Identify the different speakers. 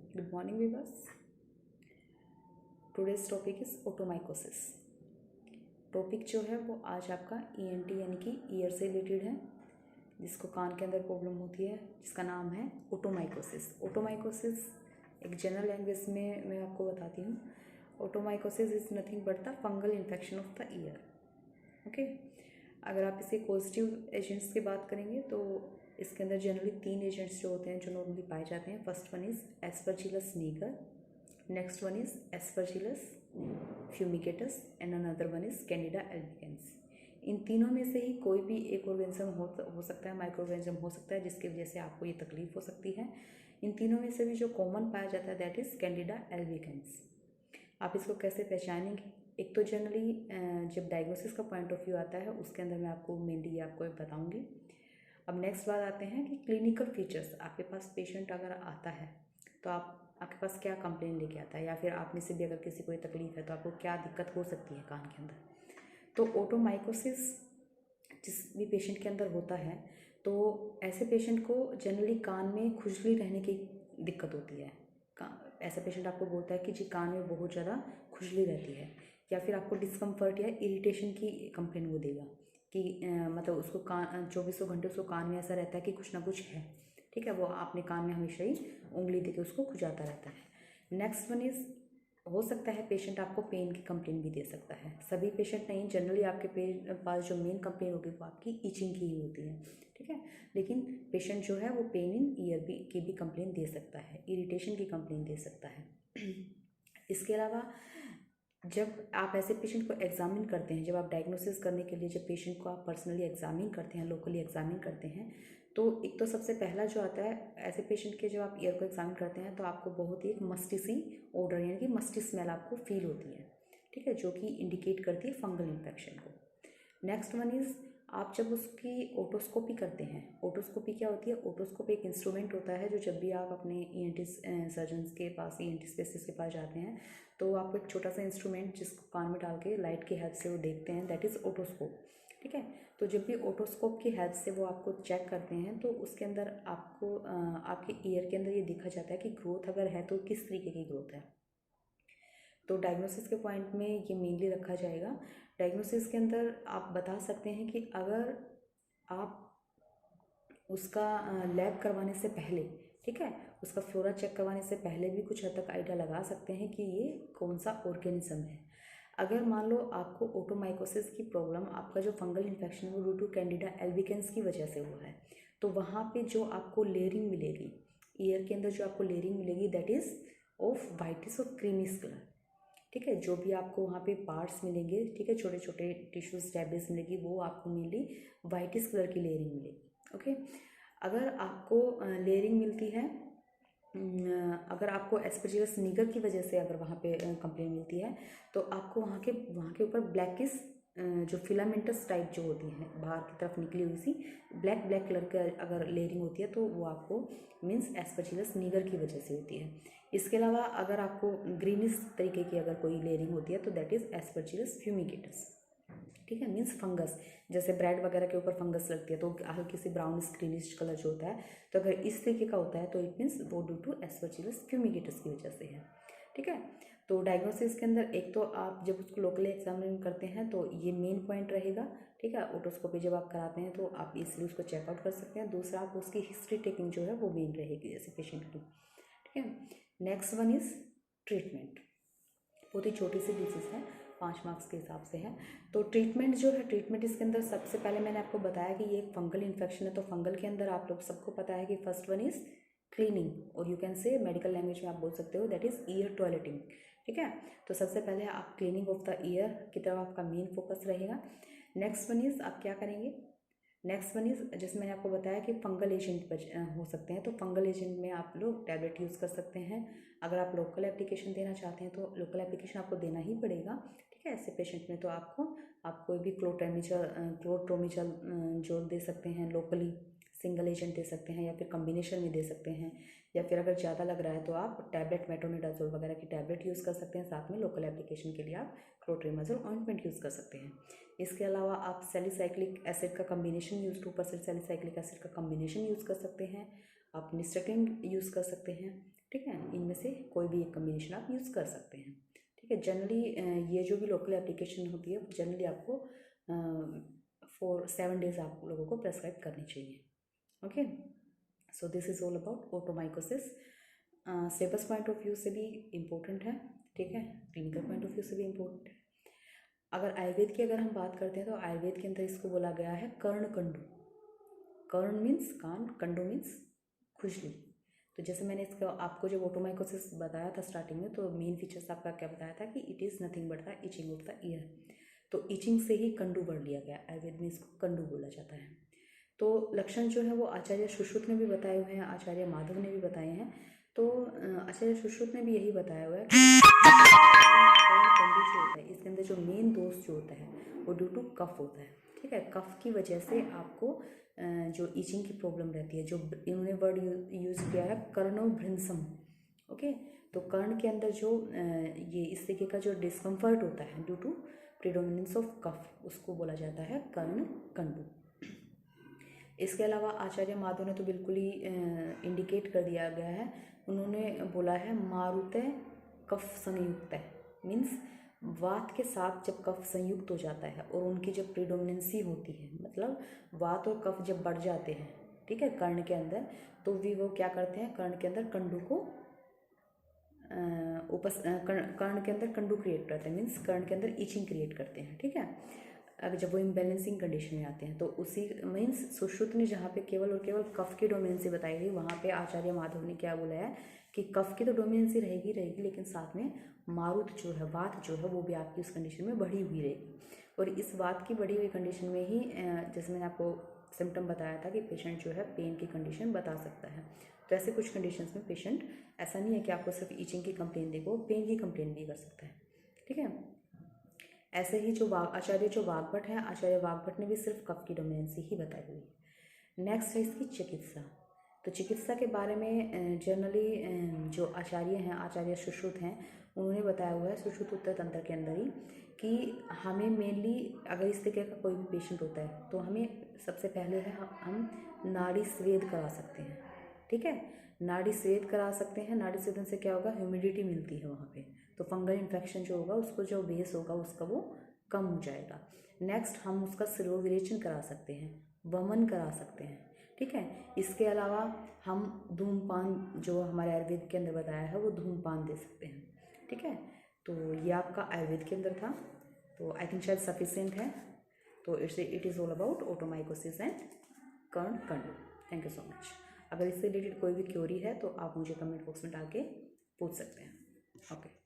Speaker 1: Good morning viewers. Today's topic is otomycosis. Topic जो है वो आज आपका ENT यानी कि ईयर से रिलेटेड है, जिसको कान के अंदर प्रॉब्लम होती है, जिसका नाम है ओटोमाइकोसिस। ओटोमाइकोसिस एक जनरल लैंग्वेज में मैं आपको बताती हूँ। Otomycosis is nothing but the fungal infection of the year. Okay, अगर आप इसके पॉजिटिव एजेंट्स की बात करेंगे तो इसके अंदर जनरली 3 एजेंट्स जो होते हैं जो नॉर्मली पाए जाते हैं। First one is Aspergillus niger, next one is Aspergillus fumigatus and another one is Candida albicans. इन तीनों में से ही कोई भी एक ऑर्गेनिज्म हो सकता है, माइक्रो ऑर्गेनिज्म हो सकता है, जिसकी वजह से आपको ये तकलीफ हो सकती है। इन तीनों में से भी जो कॉमन पाया जाता है दैट इज़ कैंडिडा एल्बिकेंस। आप इसको कैसे पहचानेंगे? एक तो जनरली जब डायग्नोसिस का पॉइंट ऑफ व्यू आता है उसके अंदर मैं आपको मेनली ये आपको बताऊंगी। अब नेक्स्ट बात आते हैं कि क्लिनिकल फीचर्स। आपके पास पेशेंट अगर आता है तो आपके पास क्या कंप्लेन लेके आता है, या फिर आप में से भी अगर किसी को तकलीफ है तो आपको क्या दिक्कत हो सकती है कान के अंदर। तो ओटोमाइकोसिस जिस भी पेशेंट के अंदर होता है तो ऐसे पेशेंट को जनरली कान में खुजली रहने की दिक्कत होती है। ऐसा पेशेंट आपको बोलता है कि जी कान में बहुत ज़्यादा खुजली रहती है, या फिर आपको डिस्कम्फर्ट या इरिटेशन की कंप्लेन वो देगा कि मतलब उसको कान 24 घंटे उसको कान में ऐसा रहता है कि कुछ ना कुछ है। ठीक है, वो आपने कान में हमेशा ही उंगली देके उसको खुजाता रहता है। नेक्स्ट वन इज़ हो सकता है पेशेंट आपको पेन की कंप्लेन भी दे सकता है। सभी पेशेंट नहीं, जनरली आपके पास जो मेन कंप्लेन होगी वो आपकी इचिंग की ही होती है। ठीक है, लेकिन पेशेंट जो है वो पेन इन ईयर की भी कंप्लेन दे सकता है, इरिटेशन की कंप्लेन दे सकता है। इसके अलावा जब आप ऐसे पेशेंट को एग्जामिन करते हैं, जब आप डायग्नोसिस करने के लिए जब पेशेंट को आप पर्सनली एग्जामिन करते हैं, लोकली एग्जामिन करते हैं, तो एक तो सबसे पहला जो आता है ऐसे पेशेंट के जब आप ईयर को एग्जामिन करते हैं तो आपको बहुत ही एक मस्टी सी ओडर यानी कि मस्टी स्मेल आपको फील होती है। ठीक है, जो कि इंडिकेट करती है फंगल इन्फेक्शन को। नेक्स्ट वन इज़ आप जब उसकी ओटोस्कोपी करते हैं। ओटोस्कोपी क्या होती है? ओटोस्कोपी एक इंस्ट्रूमेंट होता है जो जब भी आप अपने ENT सर्जन्स के पास, ENT स्पेशलिस्ट के पास जाते हैं तो आपको एक छोटा सा इंस्ट्रूमेंट जिसको कान में डाल के लाइट की हेल्प से वो देखते हैं, दैट इज़ ओटोस्कोप। ठीक है, तो जब भी ओटोस्कोप की हेल्प से वो आपको चेक करते हैं तो उसके अंदर आपको आपके ईयर के अंदर ये देखा जाता है कि ग्रोथ अगर है तो किस तरीके की ग्रोथ है। तो डायग्नोसिस के पॉइंट में ये मेनली रखा जाएगा। डायग्नोसिस के अंदर आप बता सकते हैं कि अगर आप उसका लैब करवाने से पहले, ठीक है, उसका फ्लोरा चेक करवाने से पहले भी कुछ हद तक आइडिया लगा सकते हैं कि ये कौन सा ऑर्गेनिज्म है। अगर मान लो आपको ओटोमाइकोसिस की प्रॉब्लम, आपका जो फंगल इन्फेक्शन है वो ड्यू टू कैंडिडा एल्बिकेंस की वजह से हुआ है, तो वहाँ पे जो आपको लेयरिंग मिलेगी ईयर के अंदर, जो आपको लेयरिंग मिलेगी दैट इज़ ऑफ वाइटिस और क्रीमिस कलर। ठीक है, जो भी आपको वहाँ पे पार्ट्स मिलेंगे, ठीक है, छोटे छोटे टिश्यूज टैबलेट्स मिलेगी, वो आपको मेनली वाइटिस कलर की लेयरिंग मिलेगी। ओके, अगर आपको लेयरिंग मिलती है, अगर आपको एस्परजिलस निगर की वजह से अगर वहाँ पे कंप्लेन मिलती है तो आपको वहाँ के ऊपर ब्लैकिस जो फिलामेंटस टाइप जो होती है बाहर की तरफ निकली हुई सी ब्लैक कलर का अगर लेयरिंग होती है तो वो आपको मीन्स एस्परजिलस निगर की वजह से होती है। इसके अलावा अगर आपको ग्रीनिश तरीके की अगर कोई लेयरिंग होती है तो दैट इज़ एस्परजिलस फ्यूमिगेटस। ठीक है, मीन्स फंगस, जैसे ब्रेड वगैरह के ऊपर फंगस लगती है तो हल्की सी ब्राउन ग्रीनिश कलर जो होता है, तो अगर इस तरीके का होता है तो इट मीन्स वो ड्यू टू एस्परजिलस फ्यूमिगेटस की वजह से है। ठीक है, तो डायग्नोसिस के अंदर एक तो आप जब उसको लोकली एग्जामिन करते हैं तो ये मेन पॉइंट रहेगा। ठीक है, ओटोस्कोपी जब आप कराते हैं तो आप इसलिए उसको चेकआउट कर सकते हैं। दूसरा, आप उसकी हिस्ट्री टेकिंग जो है वो मेन रहेगी जैसे पेशेंट की। ठीक है, नेक्स्ट वन इज़ ट्रीटमेंट। बहुत ही छोटी सी डिजीज़ है, 5 मार्क्स के हिसाब से है। तो ट्रीटमेंट जो है, ट्रीटमेंट इसके अंदर सबसे पहले मैंने आपको बताया कि ये एक फंगल इन्फेक्शन है, तो फंगल के अंदर आप लोग सबको पता है कि फर्स्ट वन इज़ क्लीनिंग, और you can say medical language में आप बोल सकते हो दैट इज़ ईयर टॉयलेटिंग। ठीक है, तो सबसे पहले आप क्लीनिंग ऑफ द ईयर की तरफ आपका मेन फोकस रहेगा। नेक्स्ट वन इज़ आप क्या करेंगे? नेक्स्ट वन इज़ जैसे मैंने आपको बताया कि फंगल एजेंट हो सकते हैं, तो फंगल एजेंट में आप लोग टैबलेट यूज़ कर सकते हैं। अगर आप लोकल एप्लीकेशन देना चाहते हैं तो लोकल एप्लीकेशन आपको देना ही पड़ेगा। ठीक है, ऐसे पेशेंट में तो आप कोई भी क्लोट्रोमिजल जो दे सकते हैं लोकली, सिंगल एजेंट दे सकते हैं, या फिर कम्बिनेशन में दे सकते हैं, या फिर अगर ज़्यादा लग रहा है तो आप टैबलेट मेट्रोनिडाजोल वगैरह की टैबलेट यूज़ कर सकते हैं। साथ में लोकल एप्लीकेशन के लिए आप क्लोट्रिमजोल ऑइंटमेंट यूज़ कर सकते हैं। इसके अलावा आप सैलिसाइक्लिक एसिड का कम्बिनेशन 2% सैलिसाइक्लिक एसिड का कम्बिनेशन यूज़ कर सकते हैं। आप निस्टेटिन यूज़ कर सकते हैं। ठीक है, इनमें से कोई भी एक कम्बिनेशन आप यूज़ कर सकते हैं। ठीक है, जनरली ये जो भी लोकल एप्लीकेशन होती है जनरली आपको 7 डेज आप लोगों को प्रेस्क्राइब करनी चाहिए। Okay, so this is all about otomycosis. Syllabus point of view से भी इम्पोर्टेंट है, ठीक है, क्लिनिकल पॉइंट ऑफ व्यू से भी इम्पोर्टेंट है। अगर आयुर्वेद की अगर हम बात करते हैं तो आयुर्वेद के अंदर इसको बोला गया है कर्णकंडू। कर्ण मीन्स कान, कंडू मीन्स खुजली। तो जैसे मैंने इसका आपको जब ओटोमाइकोसिस बताया था स्टार्टिंग में, तो मेन फीचर्स आपका क्या बताया था कि it is nothing but the itching of the ear. तो इचिंग से ही कंडू बढ़ लिया गया, आयुर्वेद में इसको कंडू बोला जाता है। तो लक्षण जो है वो आचार्य सुश्रुत ने भी बताए हुए हैं, आचार्य माधव ने भी बताए हैं। तो आचार्य सुश्रुत ने भी यही बताया हुआ है कि कंडू जो होता है इसके अंदर जो मेन दोष जो होता है वो ड्यू टू कफ होता है। ठीक है, कफ की वजह से आपको जो ईचिंग की प्रॉब्लम रहती है, जो इन्होंने वर्ड यूज़ किया है कर्णोभृंसम। ओके, तो कर्ण के अंदर जो ये इस तरीके का जो डिस्कम्फर्ट होता है due to predominance of cough, उसको बोला जाता है कर्ण कंडू। इसके अलावा आचार्य माधव ने तो बिल्कुल ही इंडिकेट कर दिया गया है, उन्होंने बोला है मारुते कफ संयुक्त है, मीन्स वात के साथ जब कफ संयुक्त हो जाता है और उनकी जब प्रिडोमिनेंसी होती है, मतलब वात और कफ जब बढ़ जाते हैं, ठीक है, कर्ण के अंदर, तो भी वो क्या करते हैं, कर्ण के अंदर कंडू को कर्ण के अंदर कंडू क्रिएट करते हैं, मीन्स कर्ण के अंदर ईचिंग क्रिएट करते हैं। ठीक है, अब जब वो इम्बैलेंसिंग कंडीशन में आते हैं तो उसी मीन्स सुश्रुत ने जहाँ पे केवल और केवल कफ की डोमिनेंसी बताई थी, वहाँ पे आचार्य माधव ने क्या बोला है कि कफ की तो डोमिनेंसी रहेगी रहेगी, लेकिन साथ में मारुत जो है, वात जो है, वो भी आपकी उस कंडीशन में बढ़ी हुई रहेगी। और इस वात की बढ़ी हुई कंडीशन में ही जैसे मैंने आपको सिम्टम बताया था कि पेशेंट जो है पेन की कंडीशन बता सकता है। तो ऐसे कुछ कंडीशंस में पेशेंट, ऐसा नहीं है कि आपको सिर्फ ईचिंग की कंप्लेन देगा, पेन की कंप्लेन भी कर सकता है। ठीक है, ऐसे ही जो आचार्य जो वाग्भट है, आचार्य वाग्भट ने भी सिर्फ कफ की डोमिनेंसी ही बताई हुई है। नेक्स्ट है इसकी चिकित्सा। तो चिकित्सा के बारे में जनरली जो आचार्य हैं, आचार्य सुश्रुत हैं, उन्होंने बताया हुआ है सुश्रुत उत्तर तंत्र के अंदर ही कि हमें मेनली अगर इस तरीके का कोई भी पेशेंट होता है तो हमें सबसे पहले है हम नाड़ी स्वेद करा सकते हैं। ठीक है, नाड़ी स्वेद करा सकते हैं। नाड़ी स्वेदन से क्या होगा, ह्यूमिडिटी मिलती है वहाँ पे, तो फंगल इन्फेक्शन जो होगा उसको, जो बेस होगा उसका, वो कम हो जाएगा। नेक्स्ट हम उसका शिरोविरेचन करा सकते हैं, वमन करा सकते हैं। ठीक है, इसके अलावा हम धूमपान, जो हमारे आयुर्वेद के अंदर बताया है, वो धूमपान दे सकते हैं। ठीक है, तो ये आपका आयुर्वेद के अंदर था, तो आई थिंक शायद सफिशिएंट है। तो it is all about otomycosis and कर्ण कंडू। Thank you so much. अगर इससे रिलेटेड कोई भी क्वेरी है तो आप मुझे कमेंट बॉक्स में डाल के पूछ सकते हैं। ओके।